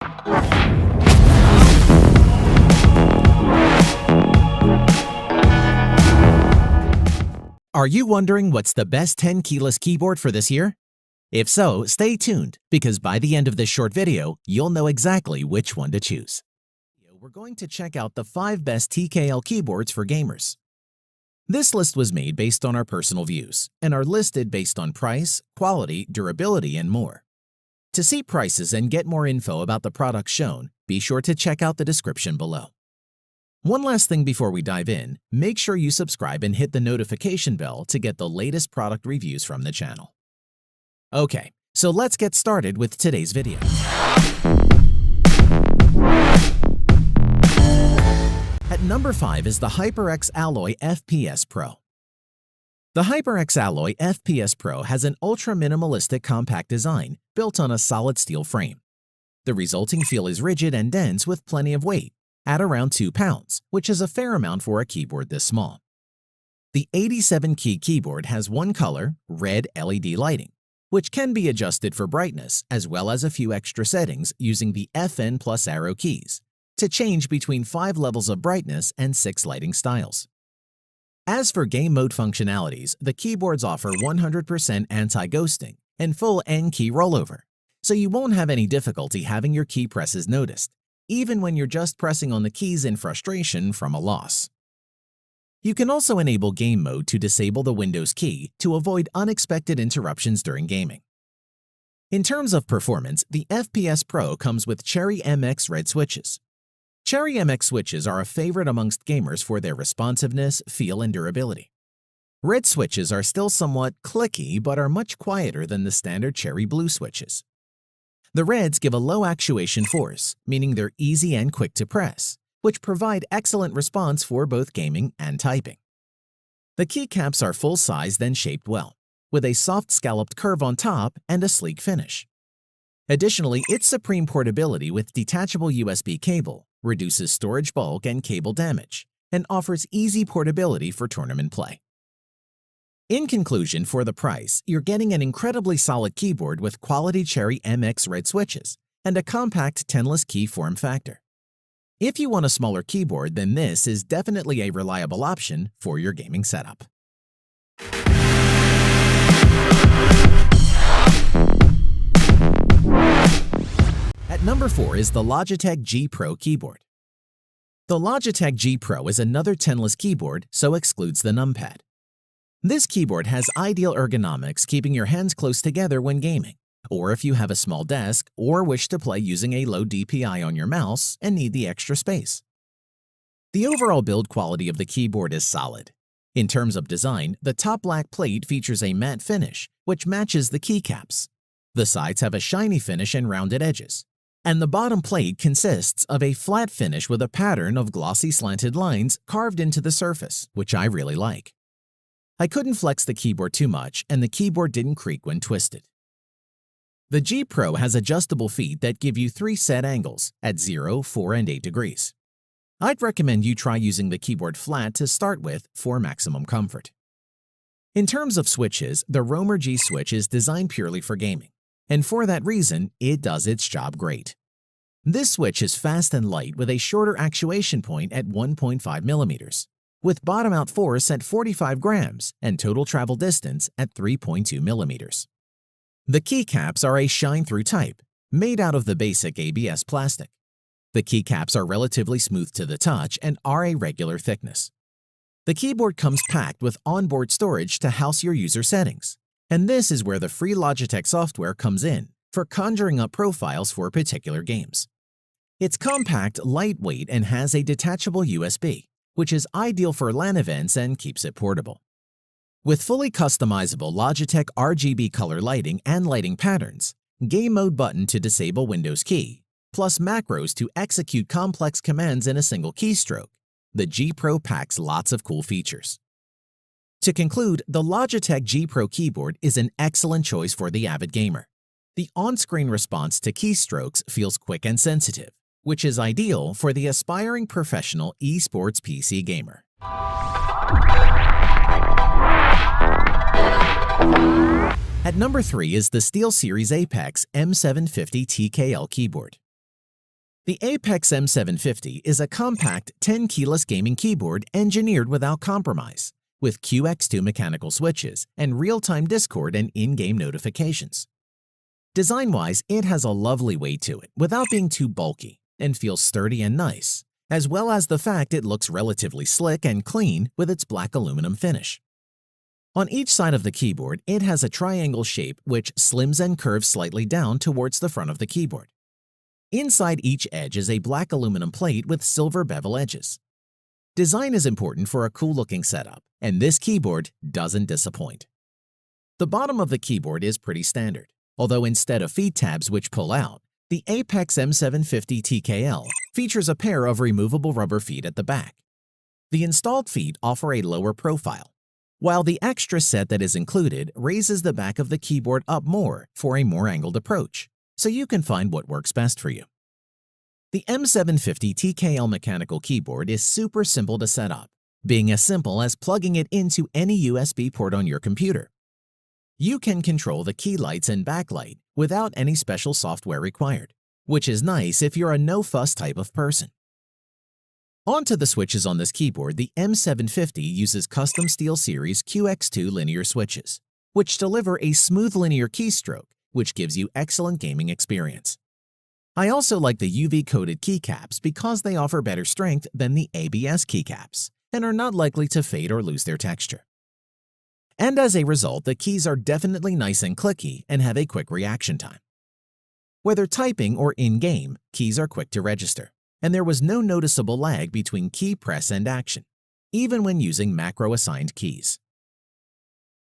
Are you wondering what's the best 10 keyless keyboard for this year? If so, stay tuned, because by the end of this short video, you'll know exactly which one to choose. We're going to check out the 5 best TKL keyboards for gamers. This list was made based on our personal views and are listed based on price, quality, durability, and more. To see prices and get more info about the products shown, be sure to check out the description below. One last thing before we dive in, make sure you subscribe and hit the notification bell to get the latest product reviews from the channel. Okay, so let's get started with today's video. At number 5 is the HyperX Alloy FPS Pro. The HyperX Alloy FPS Pro has an ultra-minimalistic compact design built on a solid steel frame. The resulting feel is rigid and dense with plenty of weight, at around 2 pounds, which is a fair amount for a keyboard this small. The 87-key keyboard has one color, red LED lighting, which can be adjusted for brightness, as well as a few extra settings using the FN plus arrow keys to change between 5 levels of brightness and 6 lighting styles. As for game mode functionalities, the keyboards offer 100% anti-ghosting and full N key rollover, so you won't have any difficulty having your key presses noticed, even when you're just pressing on the keys in frustration from a loss. You can also enable game mode to disable the Windows key to avoid unexpected interruptions during gaming. In terms of performance, the FPS Pro comes with Cherry MX Red switches. Cherry MX switches are a favorite amongst gamers for their responsiveness, feel, and durability. Red switches are still somewhat clicky but are much quieter than the standard Cherry Blue switches. The Reds give a low actuation force, meaning they're easy and quick to press, which provide excellent response for both gaming and typing. The keycaps are full-sized and shaped well, with a soft scalloped curve on top and a sleek finish. Additionally, its supreme portability with detachable USB cable reduces storage bulk and cable damage, and offers easy portability for tournament play. In conclusion, for the price, you're getting an incredibly solid keyboard with quality Cherry MX Red switches and a compact 10-less key form factor. If you want a smaller keyboard, then this is definitely a reliable option for your gaming setup. At number 4 is the Logitech G Pro keyboard. The Logitech G Pro is another 10-less keyboard, so excludes the numpad. This keyboard has ideal ergonomics, keeping your hands close together when gaming, or if you have a small desk or wish to play using a low DPI on your mouse and need the extra space. The overall build quality of the keyboard is solid. In terms of design, the top black plate features a matte finish, which matches the keycaps. The sides have a shiny finish and rounded edges, and the bottom plate consists of a flat finish with a pattern of glossy slanted lines carved into the surface, which I really like. I couldn't flex the keyboard too much, and the keyboard didn't creak when twisted. The G Pro has adjustable feet that give you 3 set angles at 0, 4, and 8 degrees. I'd recommend you try using the keyboard flat to start with for maximum comfort. In terms of switches, the Roamer G switch is designed purely for gaming, and for that reason, it does its job great. This switch is fast and light with a shorter actuation point at 1.5 millimeters. With bottom-out force at 45 grams and total travel distance at 3.2 millimeters. The keycaps are a shine-through type, made out of the basic ABS plastic. The keycaps are relatively smooth to the touch and are a regular thickness. The keyboard comes packed with onboard storage to house your user settings, and this is where the free Logitech software comes in for conjuring up profiles for particular games. It's compact, lightweight, and has a detachable USB, which is ideal for LAN events and keeps it portable. With fully customizable Logitech RGB color lighting and lighting patterns, game mode button to disable Windows key, plus macros to execute complex commands in a single keystroke, the G Pro packs lots of cool features. To conclude, the Logitech G Pro keyboard is an excellent choice for the avid gamer. The on-screen response to keystrokes feels quick and sensitive, which is ideal for the aspiring professional esports PC gamer. At number 3 is the SteelSeries Apex M750 TKL keyboard. The Apex M750 is a compact 10-keyless gaming keyboard engineered without compromise, with QX2 mechanical switches and real-time Discord and in-game notifications. Design-wise, it has a lovely weight to it without being too bulky and feels sturdy and nice, as well as the fact it looks relatively slick and clean with its black aluminum finish. On each side of the keyboard, it has a triangle shape which slims and curves slightly down towards the front of the keyboard. Inside each edge is a black aluminum plate with silver bevel edges. Design is important for a cool-looking setup, and this keyboard doesn't disappoint. The bottom of the keyboard is pretty standard, although instead of feed tabs which pull out, the Apex M750 TKL features a pair of removable rubber feet at the back. The installed feet offer a lower profile, while the extra set that is included raises the back of the keyboard up more for a more angled approach, so you can find what works best for you. The M750 TKL mechanical keyboard is super simple to set up, being as simple as plugging it into any USB port on your computer. You can control the key lights and backlight without any special software required, which is nice if you're a no-fuss type of person. Onto the switches on this keyboard, the M750 uses custom SteelSeries QX2 linear switches, which deliver a smooth linear keystroke, which gives you excellent gaming experience. I also like the UV-coated keycaps because they offer better strength than the ABS keycaps and are not likely to fade or lose their texture. And as a result, the keys are definitely nice and clicky and have a quick reaction time. Whether typing or in-game, keys are quick to register, and there was no noticeable lag between key press and action, even when using macro-assigned keys.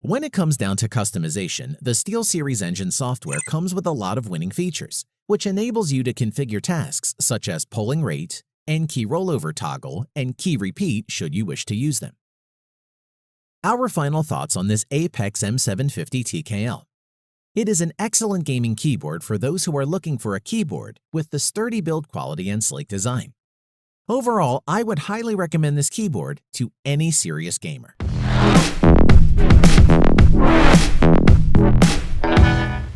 When it comes down to customization, the SteelSeries engine software comes with a lot of winning features, which enables you to configure tasks such as polling rate, and key rollover toggle, and key repeat should you wish to use them. Our final thoughts on this Apex M750 TKL. It is an excellent gaming keyboard for those who are looking for a keyboard with the sturdy build quality and sleek design. Overall, I would highly recommend this keyboard to any serious gamer.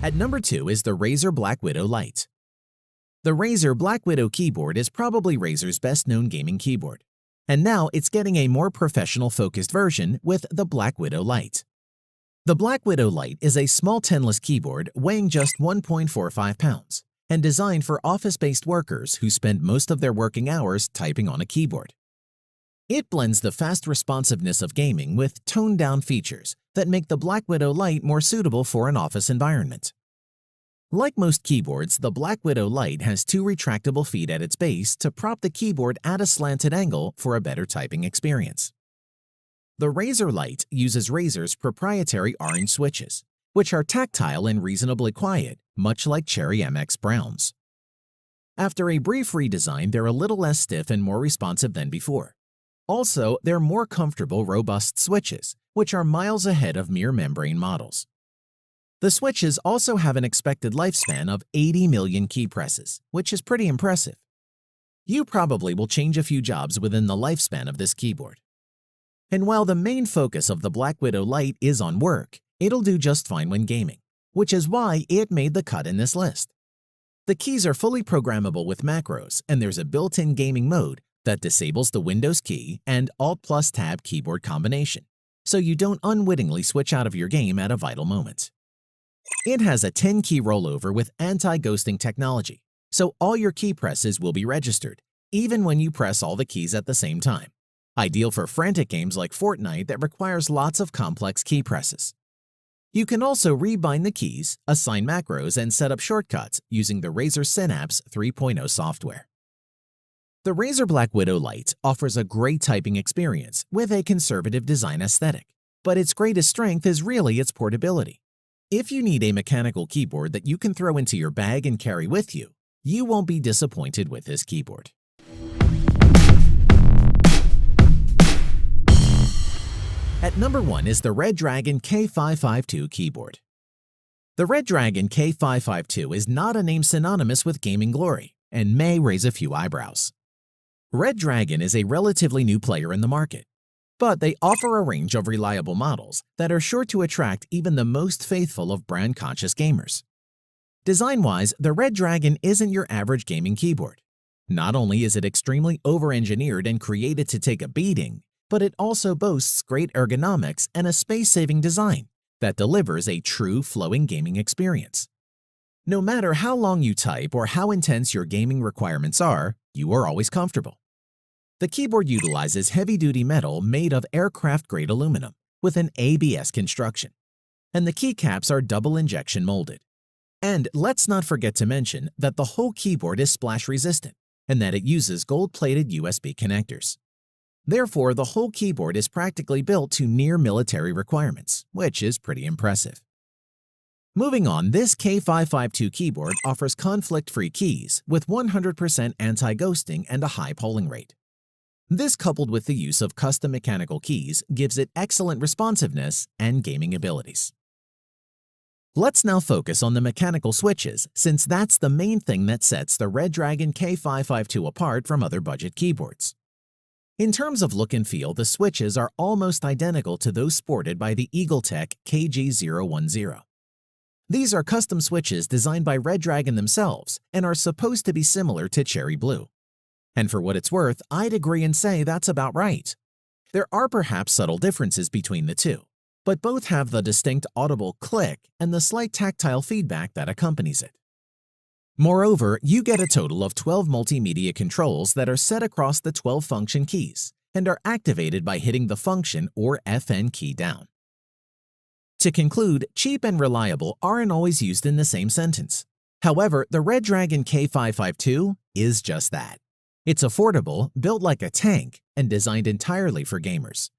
At number 2 is the Razer Black Widow Lite. The Razer Black Widow keyboard is probably Razer's best-known gaming keyboard, and now it's getting a more professional-focused version with the Black Widow Lite. The Black Widow Lite is a small tenless keyboard weighing just 1.45 pounds and designed for office-based workers who spend most of their working hours typing on a keyboard. It blends the fast responsiveness of gaming with toned-down features that make the Black Widow Lite more suitable for an office environment. Like most keyboards, the Black Widow Lite has 2 retractable feet at its base to prop the keyboard at a slanted angle for a better typing experience. The Razer Lite uses Razer's proprietary orange switches, which are tactile and reasonably quiet, much like Cherry MX Browns. After a brief redesign, they're a little less stiff and more responsive than before. Also, they're more comfortable, robust switches, which are miles ahead of mere membrane models. The switches also have an expected lifespan of 80 million key presses, which is pretty impressive. You probably will change a few jobs within the lifespan of this keyboard. And while the main focus of the Black Widow Lite is on work, it'll do just fine when gaming, which is why it made the cut in this list. The keys are fully programmable with macros, and there's a built-in gaming mode that disables the Windows key and Alt+Tab keyboard combination, so you don't unwittingly switch out of your game at a vital moment. It has a 10-key rollover with anti-ghosting technology, so all your key presses will be registered, even when you press all the keys at the same time. Ideal for frantic games like Fortnite that requires lots of complex key presses. You can also rebind the keys, assign macros, and set up shortcuts using the Razer Synapse 3.0 software. The Razer Black Widow Lite offers a great typing experience with a conservative design aesthetic, but its greatest strength is really its portability. If you need a mechanical keyboard that you can throw into your bag and carry with you, you won't be disappointed with this keyboard. At number 1 is the Red Dragon K552 keyboard. The Red Dragon K552 is not a name synonymous with gaming glory and may raise a few eyebrows. Red Dragon is a relatively new player in the market, but they offer a range of reliable models that are sure to attract even the most faithful of brand-conscious gamers. Design-wise, the Red Dragon isn't your average gaming keyboard. Not only is it extremely over-engineered and created to take a beating, but it also boasts great ergonomics and a space-saving design that delivers a true flowing gaming experience. No matter how long you type or how intense your gaming requirements are, you are always comfortable. The keyboard utilizes heavy-duty metal made of aircraft-grade aluminum with an ABS construction, and the keycaps are double injection molded. And let's not forget to mention that the whole keyboard is splash-resistant and that it uses gold-plated USB connectors. Therefore, the whole keyboard is practically built to near military requirements, which is pretty impressive. Moving on, this K552 keyboard offers conflict-free keys with 100% anti-ghosting and a high polling rate. This, coupled with the use of custom mechanical keys, gives it excellent responsiveness and gaming abilities. Let's now focus on the mechanical switches, since that's the main thing that sets the Redragon K552 apart from other budget keyboards. In terms of look and feel, the switches are almost identical to those sported by the EagleTech KG010. These are custom switches designed by Redragon themselves and are supposed to be similar to Cherry Blue. And for what it's worth, I'd agree and say that's about right. There are perhaps subtle differences between the two, but both have the distinct audible click and the slight tactile feedback that accompanies it. Moreover, you get a total of 12 multimedia controls that are set across the 12 function keys and are activated by hitting the function or FN key down. To conclude, cheap and reliable aren't always used in the same sentence. However, the Redragon K552 is just that. It's affordable, built like a tank, and designed entirely for gamers.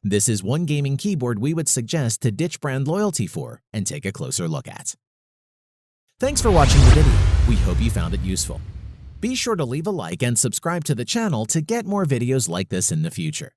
This is one gaming keyboard we would suggest to ditch brand loyalty for and take a closer look at. Thanks for watching the video. We hope you found it useful. Be sure to leave a like and subscribe to the channel to get more videos like this in the future.